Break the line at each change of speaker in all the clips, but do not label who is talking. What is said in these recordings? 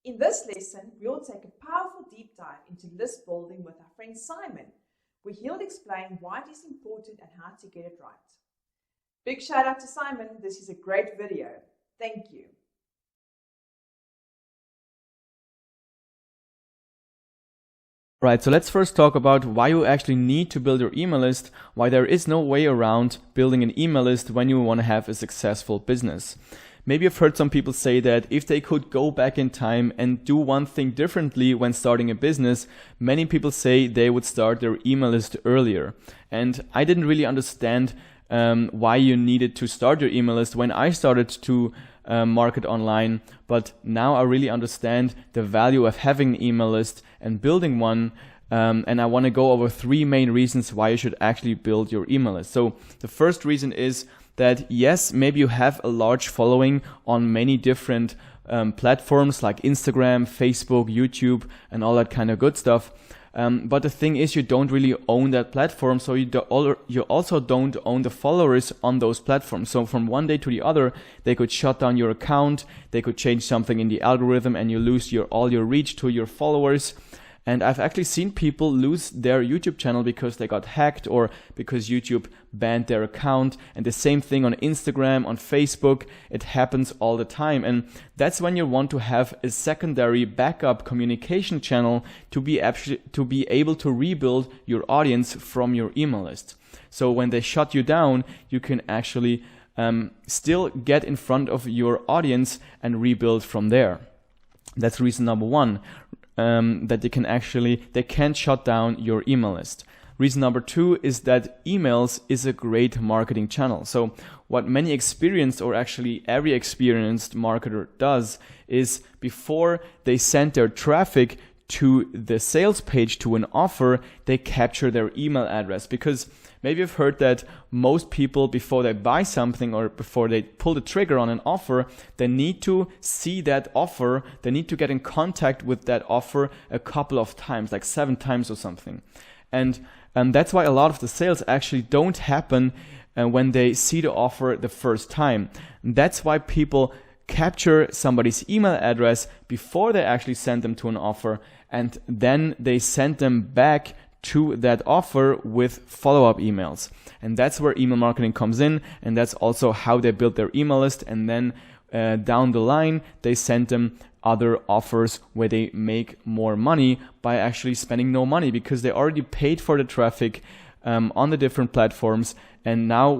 In this lesson, we will take a powerful deep dive into list building with our friend Simon, where he'll explain why it is important and how to get it right. Big shout out to Simon, this is a great video. Thank you.
Right, so let's first talk about why you actually need to build your email list, why there is no way around building an email list when you want to have a successful business. Maybe you've heard some people say that if they could go back in time and do one thing differently when starting a business, many people say they would start their email list earlier. And I didn't really understand why you needed to start your email list when I started to market online, but now I really understand the value of having an email list and building one. And I want to go over 3 main reasons why you should actually build your email list. So the first reason is that yes, maybe you have a large following on many different platforms like Instagram, Facebook, YouTube, and all that kind of good stuff. But the thing is, you don't really own that platform, so you also don't own the followers on those platforms. So from one day to the other, they could shut down your account, they could change something in the algorithm, and you lose all your reach to your followers. And I've actually seen people lose their YouTube channel because they got hacked or because YouTube banned their account. And the same thing on Instagram, on Facebook, it happens all the time. And that's when you want to have a secondary backup communication channel to be able to rebuild your audience from your email list. So when they shut you down, you can actually still get in front of your audience and rebuild from there. That's reason number 1. That they can't shut down your email list. Reason number 2 is that emails is a great marketing channel. So what many experienced, or actually every experienced marketer does, is before they send their traffic to the sales page to an offer, they capture their email address. Because maybe you've heard that most people, before they buy something or before they pull the trigger on an offer, they need to see that offer, they need to get in contact with that offer a couple of times, like 7 times or something. And that's why a lot of the sales actually don't happen when they see the offer the first time. That's why people capture somebody's email address before they actually send them to an offer, and then they send them back to that offer with follow-up emails. And that's where email marketing comes in, and that's also how they build their email list. And then down the line, they send them other offers where they make more money by actually spending no money, because they already paid for the traffic on the different platforms. And now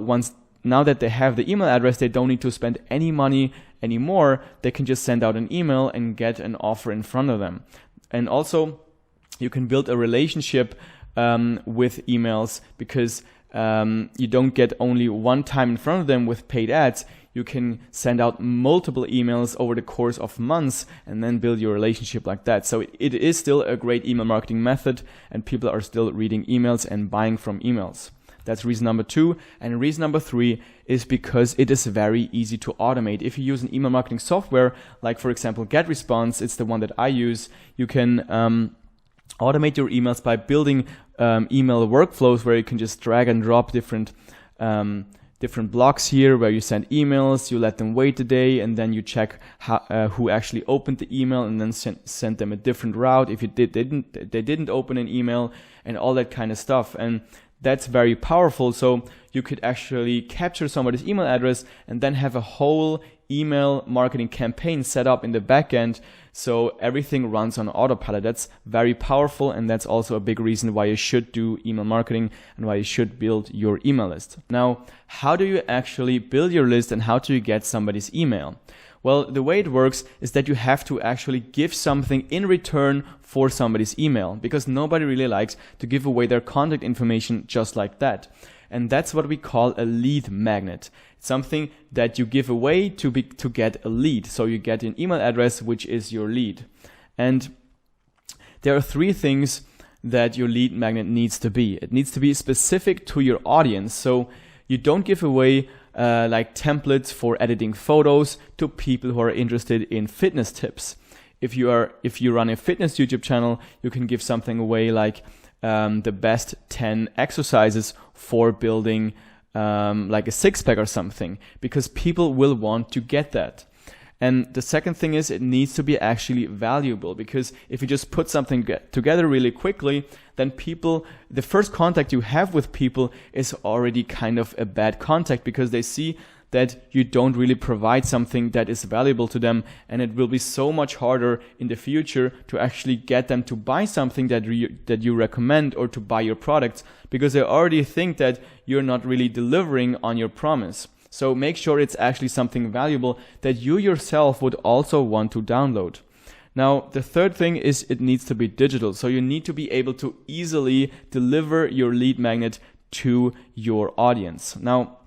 that they have the email address, they don't need to spend any money anymore. They can just send out an email and get an offer in front of them. And also, you can build a relationship with emails, because you don't get only one time in front of them with paid ads. You can send out multiple emails over the course of months and then build your relationship like that. So it is still a great email marketing method, and people are still reading emails and buying from emails. That's reason number 2. And reason number 3 is because it is very easy to automate. If you use an email marketing software, like for example GetResponse, it's the one that I use, you can automate your emails by building email workflows where you can just drag and drop different blocks here where you send emails, you let them wait a day, and then you check who actually opened the email, and then send them a different route if they didn't open an email, and all that kind of stuff. And that's very powerful. So you could actually capture somebody's email address and then have a whole email marketing campaign set up in the back end, so everything runs on autopilot. That's very powerful, and that's also a big reason why you should do email marketing and why you should build your email list. Now, how do you actually build your list, and how do you get somebody's email? Well, the way it works is that you have to actually give something in return for somebody's email, because nobody really likes to give away their contact information just like that. And that's what we call a lead magnet. It's something that you give away to get a lead. So you get an email address, which is your lead. And there are 3 things that your lead magnet needs to be. It needs to be specific to your audience. So you don't give away like templates for editing photos to people who are interested in fitness tips. If you run a fitness YouTube channel, you can give something away like the best 10 exercises for building like a 6-pack or something, because people will want to get that. And the second thing is it needs to be actually valuable, because if you just put something together really quickly, then the first contact you have with people is already kind of a bad contact, because they see that you don't really provide something that is valuable to them, and it will be so much harder in the future to actually get them to buy something that you recommend, or to buy your products, because they already think that you're not really delivering on your promise. So make sure it's actually something valuable that you yourself would also want to download. Now, the third thing is it needs to be digital. So you need to be able to easily deliver your lead magnet to your audience. Now,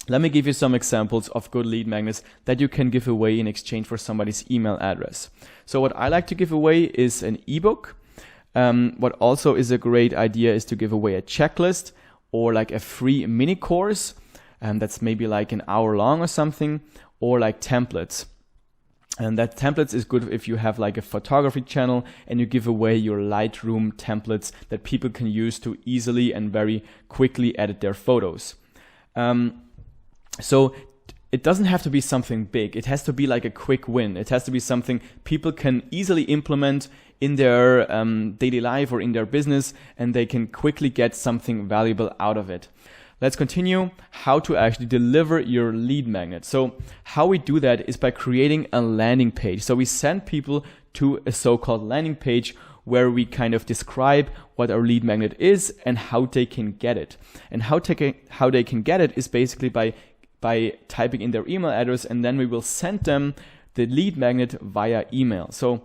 let me give you some examples of good lead magnets that you can give away in exchange for somebody's email address. So what I like to give away is an ebook. What also is a great idea is to give away a checklist, or like a free mini course. That's maybe like an hour long or something, or like templates. And that templates is good if you have like a photography channel and you give away your Lightroom templates that people can use to easily and very quickly edit their photos. So it doesn't have to be something big. It has to be like a quick win. It has to be something people can easily implement in their daily life or in their business, and they can quickly get something valuable out of it. Let's continue how to actually deliver your lead magnet. So how we do that is by creating a landing page. So we send people to a so-called landing page where we kind of describe what our lead magnet is and how they can get it. And how they can get it is basically by typing in their email address, and then we will send them the lead magnet via email. So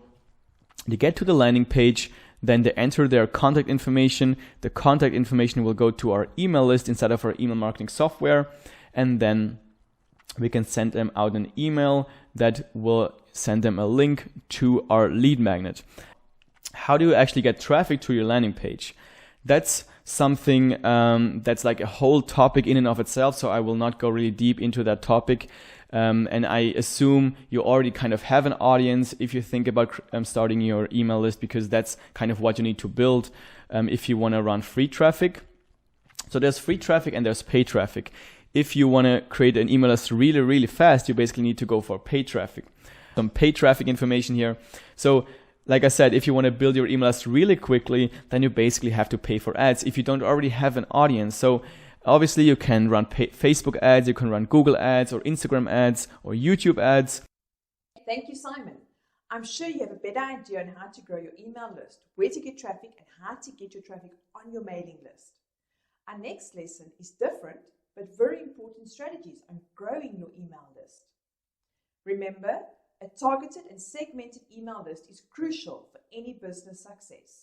they get to the landing page, then they enter their contact information. The contact information will go to our email list inside of our email marketing software, and then we can send them out an email that will send them a link to our lead magnet. How do you actually get traffic to your landing page? That's something that's like a whole topic in and of itself, so I will not go really deep into that topic. And I assume you already kind of have an audience if you think about starting your email list, because that's kind of what you need to build if you want to run free traffic. So there's free traffic and there's paid traffic. If you want to create an email list really, really fast, you basically need to go for paid traffic. Some paid traffic information here. So like I said, if you want to build your email list really quickly, then you basically have to pay for ads if you don't already have an audience. So obviously you can run Facebook ads, you can run Google ads or Instagram ads or YouTube ads.
Thank you, Simon. I'm sure you have a better idea on how to grow your email list, where to get traffic, and how to get your traffic on your mailing list. Our next lesson is different, but very important strategies on growing your email list. Remember, a targeted and segmented email list is crucial for any business success.